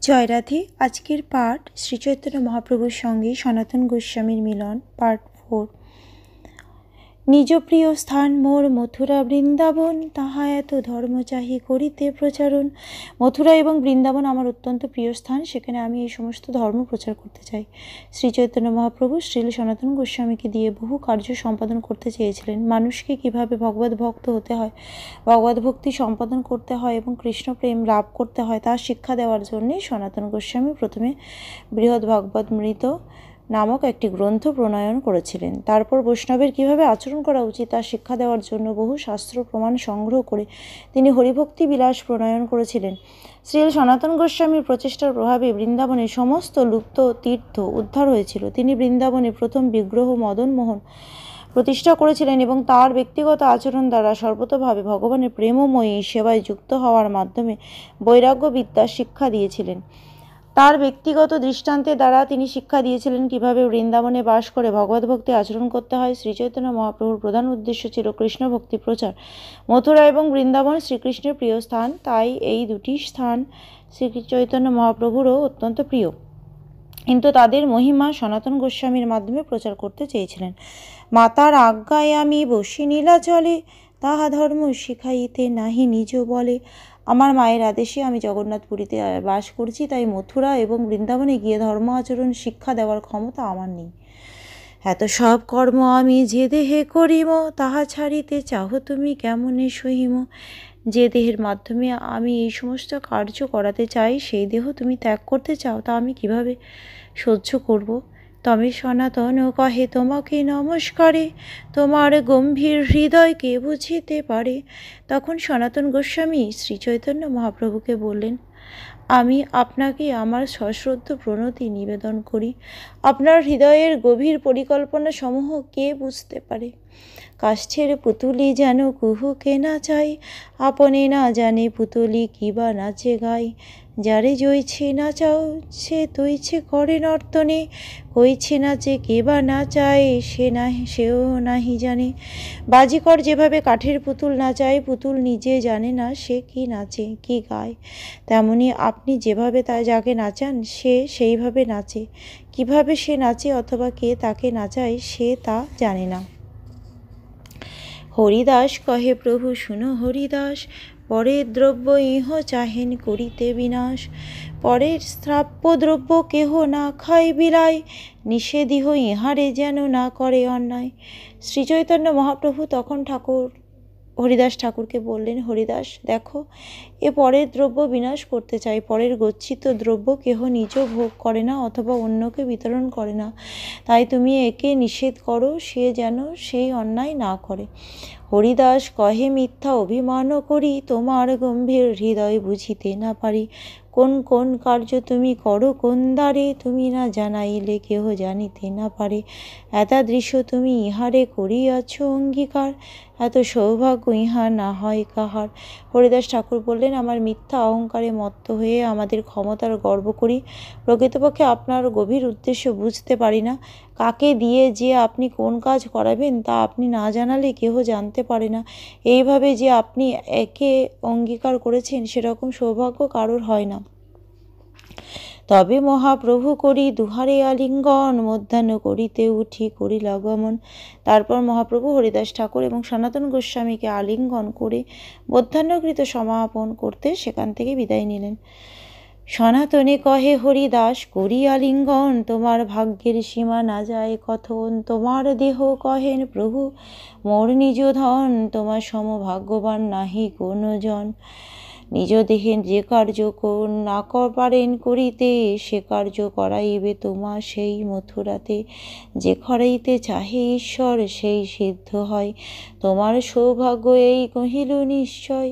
জয় রাধে। আজকের পাঠ শ্রী চৈতন্য মহাপ্রভুর সঙ্গে সনাতন গোস্বামীর মিলন, পার্ট 4। নিজ প্রিয় স্থান মোর মথুরা বৃন্দাবন, তাহা এত ধর্ম চাহি করিতে প্রচারণ। মথুরা এবং বৃন্দাবন আমার অত্যন্ত প্রিয় স্থান, সেখানে আমি এই সমস্ত ধর্ম প্রচার করতে চাই। শ্রী চৈতন্য মহাপ্রভু শ্রীল সনাতন গোস্বামীকে দিয়ে বহু কার্য সম্পাদন করতে চেয়েছিলেন। মানুষকে কিভাবে ভগবত ভক্ত হতে হয়, ভগবত ভক্তি সম্পাদন করতে হয় এবং কৃষ্ণ প্রেম লাভ করতে হয় তা শিক্ষা দেওয়ার জন্যে সনাতন গোস্বামী প্রথমে বৃহৎ ভাগবতামৃত নামক একটি গ্রন্থ প্রণয়ন করেছিলেন। তারপর বৈষ্ণবের কিভাবে আচরণ করা উচিত তা শিক্ষা দেওয়ার জন্য বহু শাস্ত্র প্রমাণ সংগ্রহ করে তিনি হরিভক্তি বিলাস প্রণয়ন করেছিলেন। শ্রীল সনাতন গোস্বামীর প্রচেষ্টার প্রভাবে বৃন্দাবনের সমস্ত লুপ্ত তীর্থ উদ্ধার হয়েছিল। তিনি বৃন্দাবনে প্রথম বিগ্রহ মদন মোহন প্রতিষ্ঠা করেছিলেন এবং তার ব্যক্তিগত আচরণ দ্বারা সর্বতোভাবে ভগবানের প্রেমময়ী সেবায় যুক্ত হওয়ার মাধ্যমে বৈরাগ্য বিদ্যা শিক্ষা দিয়েছিলেন। তার ব্যক্তিগত দৃষ্টান্তের দ্বারা তিনি শিক্ষা দিয়েছিলেন কিভাবে বৃন্দাবনে বাস করে ভগবত ভক্তি আচরণ করতে হয়। শ্রীচৈতন্য মহাপ্রভুর প্রধান উদ্দেশ্য ছিল কৃষ্ণ ভক্তি প্রচার। মথুরা এবং বৃন্দাবন শ্রীকৃষ্ণের প্রিয় স্থান, তাই এই দুটি স্থান শ্রীচৈতন্য মহাপ্রভুরও অত্যন্ত প্রিয়, কিন্তু তাদের মহিমা সনাতন গোস্বামীর মাধ্যমে প্রচার করতে চেয়েছিলেন। মাতার আজ্ঞায় আমি বসি নীলাচলে, তাহা ধর্ম শিখাইতে নাহি নিজ বলে। আমার মায়ের আদেশে আমি জগন্নাথপুরীতে বাস করছি, তাই মথুরা এবং বৃন্দাবনে গিয়ে ধর্ম আচরণ শিক্ষা দেওয়ার ক্ষমতা আমার নেই। এত সব কর্ম আমি যে দেহে করিম, তাহা ছাড়িতে চাহ তুমি কেমনে সহিম। যে দেহের মাধ্যমে আমি এই সমস্ত কার্য করাতে চাই, সেই দেহ তুমি ত্যাগ করতে চাও, তা আমি কিভাবে সহ্য করব। তবে সনাতন কহে তোমাকে নমস্কারে, তোমার গম্ভীর হৃদয়কে বুঝিতে পারে। তখন সনাতন গোস্বামী শ্রী চৈতন্য মহাপ্রভুকে বললেন, আমি আপনাকে আমার সশ্রদ্ধ প্রণতি নিবেদন করি। আপনার হৃদয়ের গভীর পরিকল্পনা সমূহ কে বুঝতে পারে। কাষ্ঠের পুতুলি যেন কুহুকে না চাই, আপনে না জানে পুতুলি কিবা নাচে গায়। যারে জইছে নাচাও, সে তৈছে করে নর্তনে, কইছে নাচে কেবা না চায়, সেও নাহি জানে। বাজিকর যেভাবে কাঠের পুতুল নাচায়, পুতুল নিজে জানে না সে কি নাচে কি গায়, তেমনি আপনি যেভাবে যাকে নাচান সে সেইভাবে নাচে। কিভাবে সে নাচে অথবা কে তাকে নাচায় সে তা জানে না। হরিদাস কহে প্রভু শুনো হরিদাস, পরের দ্রব্য ইহ চাহেন করিতে বিনাশ। পরের শ্রাব্য দ্রব্য কেহ না খায় বিলায়, নিষেধিহ ইহারে যেন না করে অন্যায়। শ্রীচৈতন্য মহাপ্রভু তখন হরিদাস ঠাকুরকে বললেন, হরিদাস দেখো, এ পরের দ্রব্য বিনাশ করতে চাই। পরের গচ্ছিত দ্রব্য কেহ নিজ ভোগ করে না অথবা অন্যকে বিতরণ করে না, তাই তুমি একে নিষেধ করো, সে যেন সেই অন্যায় না করে। হরিদাস কহে মিথ্যা অভিমান করি, তোমার গম্ভীর হৃদয় বুঝিতে না পারি। কোন কোন কার্য তুমি করো কোন দ্বারে, তুমি না জানাইলে কেহ জানিতে না পারে। এতাদৃশ তুমি ইহারে করিয়াছ অঙ্গীকার, এত সৌভাগ্য ইহা না হয় কাহার। হরিদাস ঠাকুর বললেন, আমার মিথ্যা অহংকারে মত্ত হয়ে আমাদের ক্ষমতার গর্ব করি। প্রকৃতপক্ষে আপনার গভীর উদ্দেশ্য বুঝতে পারি না। কাকে দিয়ে যে আপনি কোন কাজ করাবেন তা আপনি না জানালে কেহ জানতে পারে না। এইভাবে যে আপনি একে অঙ্গীকার করেছেন সেরকম সৌভাগ্য কারোর হয় না। তবে মহাপ্রভু করি দুহারে আলিঙ্গন, মধ্যাহ্ন করিতে উঠি করিল গমন। তারপর মহাপ্রভু হরিদাস ঠাকুর এবং সনাতন গোস্বামীকে আলিঙ্গন করে মধ্যাহ্নকৃত সমাপন করতে সেখান থেকে বিদায় নিলেন। সনাতনে কহে হরিদাস করি আলিঙ্গন, তোমার ভাগ্যের সীমা না যায় কথন। তোমার দেহ কহেন প্রভু মোর নিজ ধন, তোমার সম ভাগ্যবান নাহি কোনো জন। নিজ দেহে যে কার্য না পারেন করিতে, সে কার্য করাইবে তোমা সেই মথুরাতে। যে করাইতে চাহে ঈশ্বর সেই সিদ্ধ হয়, তোমার সৌভাগ্য এই কহিল নিশ্চয়।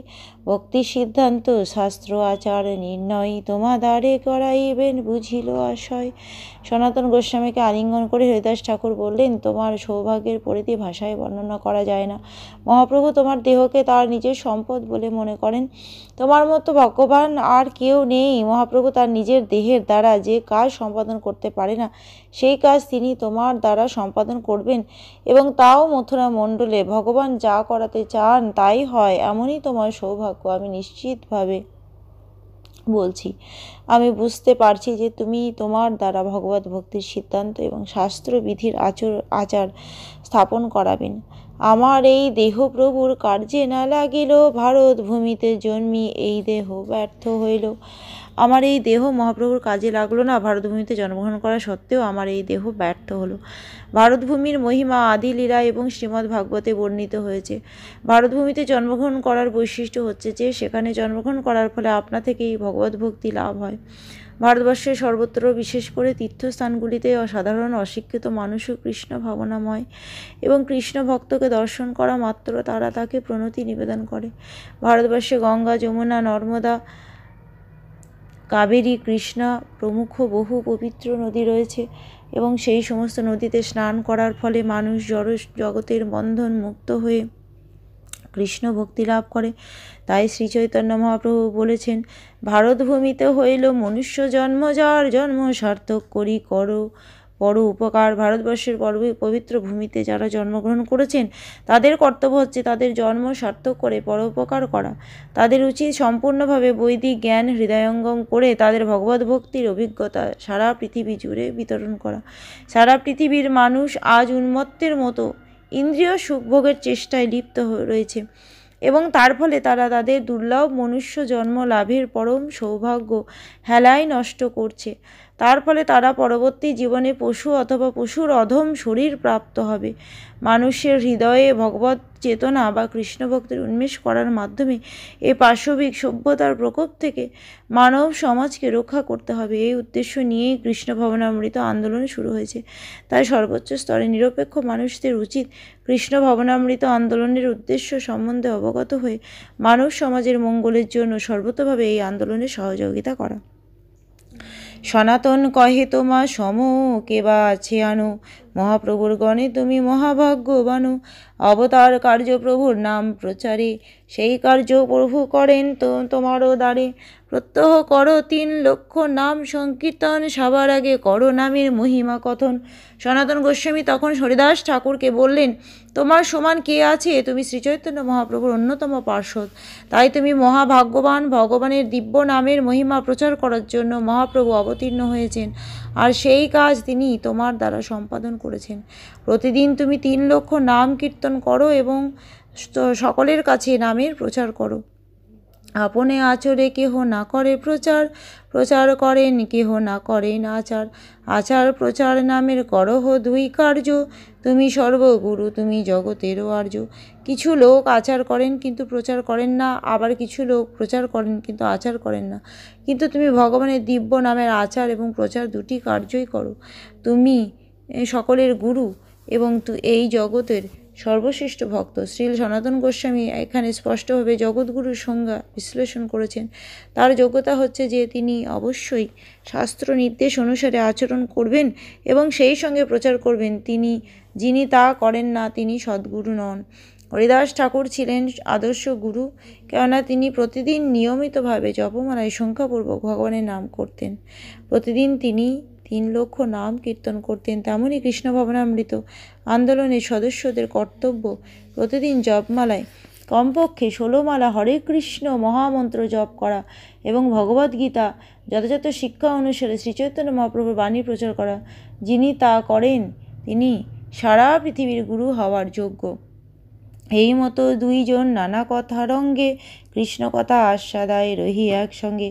ভক্তি সিদ্ধান্ত শাস্ত্র আচার নির্ণয়, তোমা দ্বারে করাইবেন বুঝিল আশয়। সনাতন গোস্বামীকে আলিঙ্গন করে হরিদাস ঠাকুর বললেন, তোমার সৌভাগ্যের পরিধি ভাষায় বর্ণনা করা যায় না। মহাপ্রভু তোমার দেহকে তার নিজের সম্পদ বলে মনে করেন। তোমার মতো ভাগ্যবান আর কেউ নেই। মহাপ্রভু তার নিজের দেহের দ্বারা যে কাজ সম্পাদন করতে পারে না, সেই কাজ তিনি তোমার দ্বারা সম্পাদন করবেন, এবং তাও মথুরা মণ্ডলে। ভগবান যা করাতে চান তাই হয়, এমনই তোমার সৌভাগ্য। আমি নিশ্চিতভাবে বলছি। আমি বুঝতে পারছি যে তুমি তোমার দ্বারা ভগবত ভক্তির সিদ্ধান্ত এবং শাস্ত্রবিধির আচার স্থাপন করাবেন। আমার এই দেহ প্রভুর কার্যে না লাগিল, ভারত ভূমিতে জন্মি এই দেহ ব্যর্থ হইল। আমার এই দেহ মহাপ্রভুর কাজে লাগলো না, ভারতভূমিতে জন্মগ্রহণ করা সত্ত্বেও আমার এই দেহ ব্যর্থ হলো। ভারতভূমির মহিমা আদি লীলা এবং শ্রীমদ্ ভাগবতে বর্ণিত হয়েছে। ভারতভূমিতে জন্মগ্রহণ করার বৈশিষ্ট্য হচ্ছে যে সেখানে জন্মগ্রহণ করার ফলে আপনা থেকেই ভগবত ভক্তি লাভ হয়। ভারতবর্ষের সর্বত্র, বিশেষ করে তীর্থস্থানগুলিতে সাধারণ অশিক্ষিত মানুষও কৃষ্ণ ভাবনাময় এবং কৃষ্ণ ভক্তকে দর্শন করা মাত্র তারা তাকে প্রণতি নিবেদন করে। ভারতবর্ষে গঙ্গা, যমুনা, নর্মদা, কাবেরী, কৃষ্ণা প্রমুখ বহু পবিত্র নদী রয়েছে এবং সেই সমস্ত নদীতে স্নান করার ফলে মানুষ জগতের বন্ধন মুক্ত হয়ে কৃষ্ণ ভক্তি লাভ করে। তাই শ্রী চৈতন্য মহাপ্রভু বলেছেন, ভারতভূমিতে হইল মনুষ্য জন্ম, যার জন্ম সার্থক করি করো বড় উপকার। ভারতবর্ষের পবিত্র ভূমিতে যারা জন্মগ্রহণ করেছেন তাদের কর্তব্য হচ্ছে তাদের জন্ম সার্থক করে পরোপকার করা। তাদের উচিত সম্পূর্ণভাবে বৈদিক জ্ঞান হৃদয়ঙ্গম করে তাদের ভগবত ভক্তির অভিজ্ঞতা সারা পৃথিবী জুড়ে বিতরণ করা। সারা পৃথিবীর মানুষ আজ উন্মত্তের মতো ইন্দ্রিয় সুখভোগের চেষ্টায় লিপ্ত রয়েছে এবং তার ফলে তারা তাদের দুর্লভ মনুষ্য জন্ম লাভের পরম সৌভাগ্য হেলায় নষ্ট করছে। তার ফলে তারা পরবর্তী জীবনে পশু অথবা পশুর অধম শরীর প্রাপ্ত হবে। মানুষের হৃদয়ে ভগবত চেতনা বা কৃষ্ণ ভক্তির উন্মেষ করার মাধ্যমে এই পাশবিক সভ্যতার প্রকোপ থেকে মানব সমাজকে রক্ষা করতে হবে। এই উদ্দেশ্য নিয়েই কৃষ্ণ ভাবনামৃত আন্দোলন শুরু হয়েছে। তাই সর্বোচ্চ স্তরে নিরপেক্ষ মানুষদের উচিত কৃষ্ণ ভাবনামৃত আন্দোলনের উদ্দেশ্য সম্বন্ধে অবগত হয়ে মানব সমাজের মঙ্গলের জন্য সর্বতোভাবে এই আন্দোলনে সহযোগিতা করা। সনাতন কহে তোমা সম কেবা আছে আনো, মহাপ্রভুর গণে তুমি মহাভাগ্যবানো। অবতার কার্য প্রভুর নাম প্রচারে, সেই কার্য প্রভু করেন তো তোমারও দ্বারে। প্রত্যহ করো 3 লক্ষ নাম সংকীর্তন, সবার আগে করো নামের মহিমা কথন। সনাতন গোস্বামী তখন হরিদাস ঠাকুরকে বললেন, তোমার সমান কে আছে? তুমি শ্রীচৈতন্য মহাপ্রভুর অন্যতম পার্ষদ, তাই তুমি মহাভাগ্যবান। ভগবানের দিব্য নামের মহিমা প্রচার করার জন্য মহাপ্রভু অবতীর্ণ হয়েছেন, আর সেই কাজ তিনি তোমার দ্বারা সম্পাদন করেছেন। প্রতিদিন তুমি 3 লক্ষ নাম কীর্তন করো এবং সকলের কাছে নামের প্রচার করো। আপনে আচরে কেহ না করে প্রচার, প্রচার করেন কেহ না করেন আচার। আচার প্রচার নামের করহ 2 কার্য, তুমি সর্বগুরু তুমি জগতেরও আর্য। কিছু লোক আচার করেন কিন্তু প্রচার করেন না, আবার কিছু লোক প্রচার করেন কিন্তু আচার করেন না। কিন্তু তুমি ভগবানের দিব্য নামের আচার এবং প্রচার 2টি কার্যই করো। তুমি সকলের গুরু এবং এই জগতের সর্বশ্রেষ্ঠ ভক্ত। শ্রীল সনাতন গোস্বামী এখানে স্পষ্টভাবে জগৎগুরুর সংজ্ঞা বিশ্লেষণ করেছেন। তার যোগ্যতা হচ্ছে যে তিনি অবশ্যই শাস্ত্র নির্দেশ অনুসারে আচরণ করবেন এবং সেই সঙ্গে প্রচার করবেন। যিনি তা করেন না তিনি সদ্গুরু নন। হরিদাস ঠাকুর ছিলেন আদর্শ গুরু, কেননা তিনি প্রতিদিন নিয়মিতভাবে জপমালায় সংখ্যাপূর্বক ভগবানের নাম করতেন। প্রতিদিন তিনি 3 লক্ষ নাম কীর্তন করতেন। তেমনই কৃষ্ণ ভাবনামৃত আন্দোলনের সদস্যদের কর্তব্য প্রতিদিন জপমালায় কমপক্ষে 16 মালা হরে কৃষ্ণ মহামন্ত্র জপ করা এবং ভগবদ্গীতা যথাযথ শিক্ষা অনুসারে শ্রীচৈতন্য মহাপ্রভুর বাণী প্রচার করা। যিনি তা করেন তিনি সারা পৃথিবীর গুরু হওয়ার যোগ্য। এই মতো 2 জন নানা কথারঙ্গে কৃষ্ণ কথা আস্বাদায় রহি একসঙ্গে।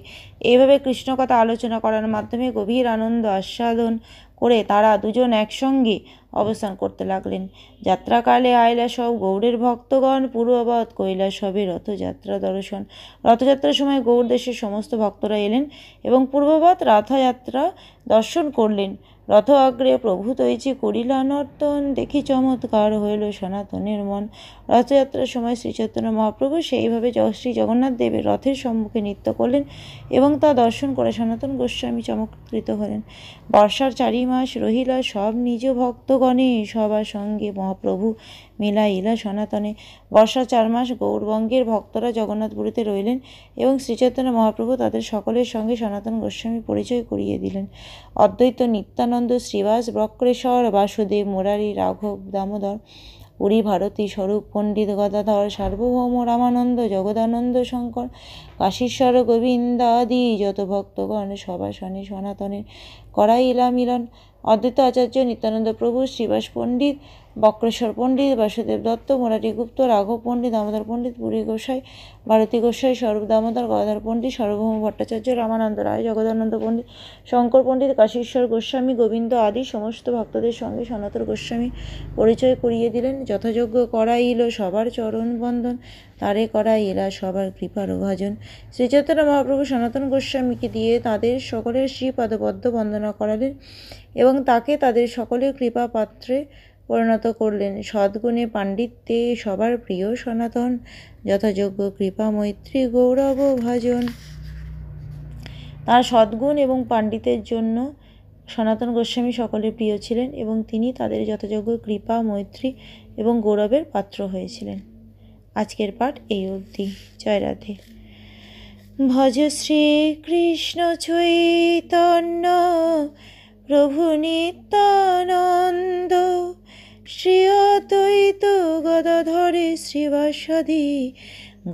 এইভাবে কৃষ্ণ কথা আলোচনা করার মাধ্যমে গভীর আনন্দ আস্বাদন করে তারা 2 জন একসঙ্গে অবস্থান করতে লাগলেন। যাত্রাকালে আইলা সব গৌড়ের ভক্তগণ, পূর্ববৎ কৈলাস হবে রথযাত্রা দর্শন। রথযাত্রার সময় গৌড় দেশের সমস্ত ভক্তরা এলেন এবং পূর্ববৎ রথযাত্রা দর্শন করলেন। রথ অগ্রে প্রভু তৈছে করিলা নর্তন, দেখি চমৎকার হইল সনাতনের মন। রথযাত্রার সময় শ্রীচৈতন্য মহাপ্রভু সেইভাবে শ্রী জগন্নাথ দেবের রথের সম্মুখে নৃত্য করলেন এবং তা দর্শন করে সনাতন গোস্বামী চমৎকৃত হলেন। বর্ষার 4 মাস রহিলা সব নিজ ভক্তগণে, সবার সঙ্গে মহাপ্রভু মিলাইলা সনাতনে। বর্ষার 4 মাস গৌরবঙ্গের ভক্তরা জগন্নাথপুরীতে রইলেন এবং শ্রীচৈতন্য মহাপ্রভু তাদের সকলের সঙ্গে সনাতন গোস্বামী পরিচয় করিয়ে দিলেন। অদ্বৈত নিত্যানন্দ, শ্রীবাস, বক্রেশ্বর, বাসুদেব, মুরারি, রাঘব, দামোদর, পুরী ভারতী স্বরূপ, পণ্ডিত গদাধর, সার্বভৌম রামানন্দ, জগদানন্দ, শঙ্কর, কাশীশ্বর গোবিন্দাদি যত ভক্তগণ সভা শনি সনাতনের করাইলা মিলন। অদ্বৈত আচার্য, নিত্যানন্দ প্রভু, শ্রীবাস পণ্ডিত, বক্রেশ্বর পণ্ডিত, বাসুদেব দত্ত, মুরারি গুপ্ত, রাঘব পণ্ডিত, দামোদর পণ্ডিত, পুরী গোসাই, ভারতী গোসাই, স্বরূপ দামোদর, গদাধর পণ্ডিত, সার্বভৌম ভট্টাচার্য, রামানন্দ রায়, জগদানন্দ পণ্ডিত, শঙ্কর পণ্ডিত, কাশীশ্বর গোস্বামী, গোবিন্দ আদি সমস্ত ভক্তদের সঙ্গে সনাতন গোস্বামী পরিচয় করিয়ে দিলেন। যথাযোগ্য করাইল সবার চরণ বন্দন, তারে করাইলা সবার কৃপার ভাজন। শ্রীচৈতন্য মহাপ্রভু সনাতন গোস্বামীকে দিয়ে তাদের সকলের শ্রীপাদপদ্ম বন্দনা করালেন এবং তাকে তাদের সকলের কৃপা পাত্রে পরিণত করলেন। সদ্গুণে পাণ্ডিত্যে সবার প্রিয় সনাতন, যথাযোগ্য কৃপা মৈত্রী গৌরব ভাজন। তার সদ্গুণ এবং পাণ্ডিত্যের জন্য সনাতন গোস্বামী সকলের প্রিয় ছিলেন এবং তিনি তাদের যথাযোগ্য কৃপা মৈত্রী এবং গৌরবের পাত্র হয়েছিলেন। আজকের পাঠ এই অবধি। জয় রাধে। ভজ শ্রীকৃষ্ণ চৈতন্য প্রভু নিত্যানন্দ, শ্রী অদ্বৈত গদাধরে শ্রীবাসাদি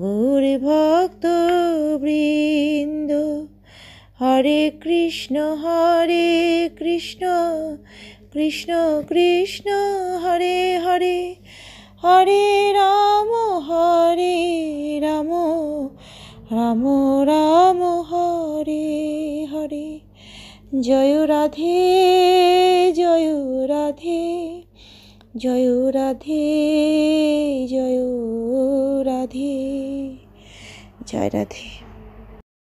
গৌরী ভক্ত বৃন্দ। হরে কৃষ্ণ কৃষ্ণ কৃষ্ণ হরে হরে, হরে রাম রাম রাম রাম হরে হরে। জয় রাধে জয় রাধে, জয় রাধে জয় রাধে। জয় রাধে।